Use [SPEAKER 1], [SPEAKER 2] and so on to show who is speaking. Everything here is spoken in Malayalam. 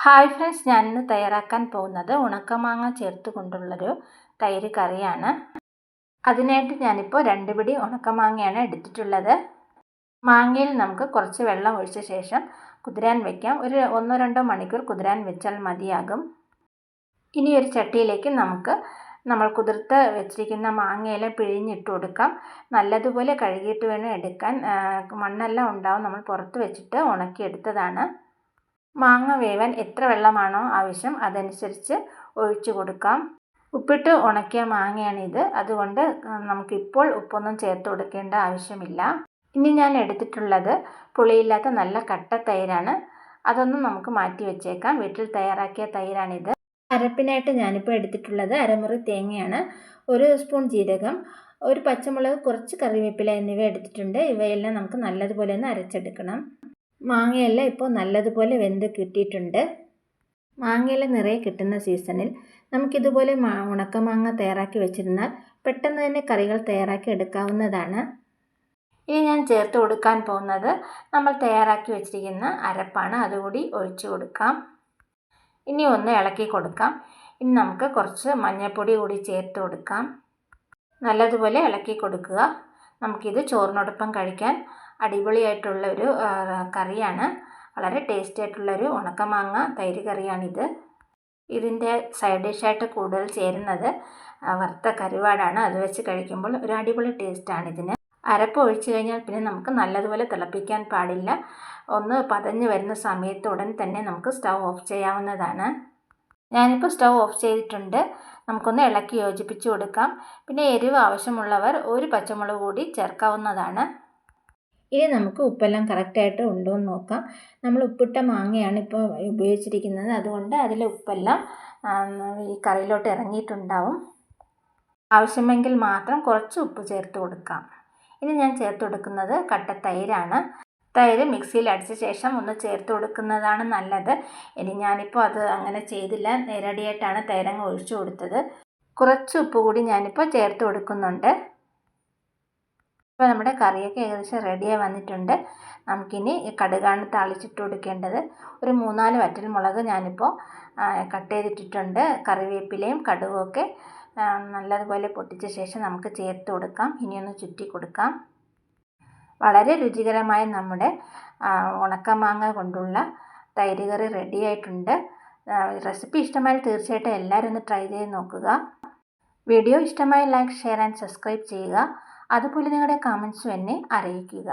[SPEAKER 1] ഹായ് ഫ്രണ്ട്സ്, ഞാനിന്ന് തയ്യാറാക്കാൻ പോകുന്നത് ഉണക്കമാങ്ങ ചേർത്തുകൊണ്ടുള്ളൊരു തൈര് കറിയാണ്. അതിനായിട്ട് ഞാനിപ്പോൾ 2 പിടി ഉണക്കമാങ്ങയാണ് എടുത്തിട്ടുള്ളത്. മാങ്ങയിൽ നമുക്ക് കുറച്ച് വെള്ളം ഒഴിച്ച ശേഷം കുതിരാൻ വയ്ക്കാം. ഒരു 1-2 മണിക്കൂർ കുതിരാൻ വെച്ചാൽ മതിയാകും. ഇനി ഒരു ചട്ടിയിലേക്ക് നമ്മൾ കുതിർത്ത് വെച്ചിരിക്കുന്ന മാങ്ങയെല്ലാം പിഴിഞ്ഞിട്ട് കൊടുക്കാം. നല്ലതുപോലെ കഴുകിയിട്ട് വേണം എടുക്കാൻ. മണ്ണെല്ലാം ഉണ്ടാവും. നമ്മൾ പുറത്ത് വെച്ചിട്ട് ഉണക്കിയെടുത്തതാണ്. മാങ്ങ വേവാൻ എത്ര വെള്ളമാണോ ആവശ്യം അതനുസരിച്ച് ഒഴിച്ചു കൊടുക്കാം. ഉപ്പിട്ട് ഉണക്കിയ മാങ്ങയാണിത്. അതുകൊണ്ട് നമുക്കിപ്പോൾ ഉപ്പൊന്നും ചേർത്ത് കൊടുക്കേണ്ട ആവശ്യമില്ല. ഇനി ഞാൻ എടുത്തിട്ടുള്ളത് പുളിയില്ലാത്ത നല്ല കട്ട തൈരാണ്. അതൊന്നും നമുക്ക് മാറ്റി വെച്ചേക്കാം. വീട്ടിൽ തയ്യാറാക്കിയ തൈരാണിത്. അരപ്പിനായിട്ട് ഞാനിപ്പോൾ എടുത്തിട്ടുള്ളത് അരമുറി തേങ്ങയാണ്, 1 സ്പൂൺ ജീരകം, ഒരു പച്ചമുളക്, കുറച്ച് കറിവേപ്പില എന്നിവ എടുത്തിട്ടുണ്ട്. ഇവയെല്ലാം നമുക്ക് നല്ലതുപോലെ ഒന്ന് അരച്ചെടുക്കണം. മാങ്ങയെല്ലാം ഇപ്പോൾ നല്ലതുപോലെ വെന്ത് കിട്ടിയിട്ടുണ്ട്. മാങ്ങയെല്ലാം നിറയെ കിട്ടുന്ന സീസണിൽ നമുക്കിതുപോലെ ഉണക്കമാങ്ങ തയ്യാറാക്കി വെച്ചിരുന്നാൽ പെട്ടെന്ന് തന്നെ കറികൾ തയ്യാറാക്കി എടുക്കാവുന്നതാണ്. ഇനി ഞാൻ ചേർത്ത് കൊടുക്കാൻ പോകുന്നത് നമ്മൾ തയ്യാറാക്കി വെച്ചിരിക്കുന്ന അരപ്പാണ്. അതുകൂടി ഒഴിച്ചു കൊടുക്കാം. ഇനി ഒന്ന് ഇളക്കി കൊടുക്കാം. ഇനി നമുക്ക് കുറച്ച് മഞ്ഞൾപ്പൊടി കൂടി ചേർത്ത് കൊടുക്കാം. നല്ലതുപോലെ ഇളക്കി കൊടുക്കുക. നമുക്കിത് ചോറിനോടൊപ്പം കഴിക്കാൻ അടിപൊളിയായിട്ടുള്ളൊരു കറിയാണ്. വളരെ ടേസ്റ്റി ആയിട്ടുള്ളൊരു ഉണക്കമാങ്ങ തൈര് കറിയാണിത്. ഇതിൻ്റെ സൈഡ് ഡിഷായിട്ട് കൂടുതൽ ചേരുന്നത് വറുത്ത കരുവാടാണ്. അത് വെച്ച് കഴിക്കുമ്പോൾ ഒരു അടിപൊളി ടേസ്റ്റാണിതിന്. അരപ്പ് ഒഴിച്ച് കഴിഞ്ഞാൽ പിന്നെ നമുക്ക് നല്ലതുപോലെ തിളപ്പിക്കാൻ പാടില്ല. ഒന്ന് പതഞ്ഞ് വരുന്ന സമയത്ത് ഉടൻ തന്നെ നമുക്ക് സ്റ്റൗ ഓഫ് ചെയ്യാവുന്നതാണ്. ഞാനിപ്പോൾ സ്റ്റൗ ഓഫ് ചെയ്തിട്ടുണ്ട്. നമുക്കൊന്ന് ഇളക്കി യോജിപ്പിച്ച് കൊടുക്കാം. പിന്നെ എരിവ് ആവശ്യമുള്ളവർ 1 പച്ചമുളക് കൂടി ചേർക്കാവുന്നതാണ്. ഇനി നമുക്ക് ഉപ്പെല്ലാം കറക്റ്റായിട്ട് ഉണ്ടോ എന്ന് നോക്കാം. നമ്മൾ ഉപ്പിട്ട മാങ്ങയാണ് ഇപ്പോൾ ഉപയോഗിച്ചിരിക്കുന്നത്. അതുകൊണ്ട് അതിലെ ഉപ്പെല്ലാം ഈ കറിയിലോട്ട് ഇറങ്ങിയിട്ടുണ്ടാവും. ആവശ്യമെങ്കിൽ മാത്രം കുറച്ച് ഉപ്പ് ചേർത്ത് കൊടുക്കാം. ഇനി ഞാൻ ചേർത്ത് കൊടുക്കുന്നത് കട്ട തൈരാണ്. തൈര് മിക്സിയിൽ അടിച്ച ശേഷം ഒന്ന് ചേർത്ത് കൊടുക്കുന്നതാണ് നല്ലത്. ഇനി ഞാനിപ്പോൾ അത് അങ്ങനെ ചെയ്തില്ല. നേരടിയായിട്ടാണ് തൈരങ്ങ് ഒഴിച്ചു കൊടുത്തത്. കുറച്ച് ഉപ്പ് കൂടി ഞാനിപ്പോൾ ചേർത്ത് കൊടുക്കുന്നുണ്ട്. ഇപ്പോൾ നമ്മുടെ കറിയൊക്കെ ഏകദേശം റെഡിയായി വന്നിട്ടുണ്ട്. നമുക്കിനി കടുകാണ് താളിച്ചിട്ട് കൊടുക്കേണ്ടത്. ഒരു 3-4 വറ്റൽമുളക് ഞാനിപ്പോൾ കട്ട് ചെയ്തിട്ടിട്ടുണ്ട്. കറിവേപ്പിലയും കടുകുമൊക്കെ നല്ലതുപോലെ പൊട്ടിച്ച ശേഷം നമുക്ക് ചേർത്ത് കൊടുക്കാം. ഇനിയൊന്ന് ചുറ്റി കൊടുക്കാം. വളരെ രുചികരമായ നമ്മുടെ ഉണക്കമാങ്ങ കൊണ്ടുള്ള തൈര് കറി റെഡിയായിട്ടുണ്ട്. റെസിപ്പി ഇഷ്ടമായാൽ തീർച്ചയായിട്ടും എല്ലാവരും ഒന്ന് ട്രൈ ചെയ്ത് നോക്കുക. വീഡിയോ ഇഷ്ടമായി ലൈക്ക്, ഷെയർ ആൻഡ് സബ്സ്ക്രൈബ് ചെയ്യുക. അതുപോലെ നിങ്ങളുടെ കമൻസും എന്നെ അറിയിക്കുക.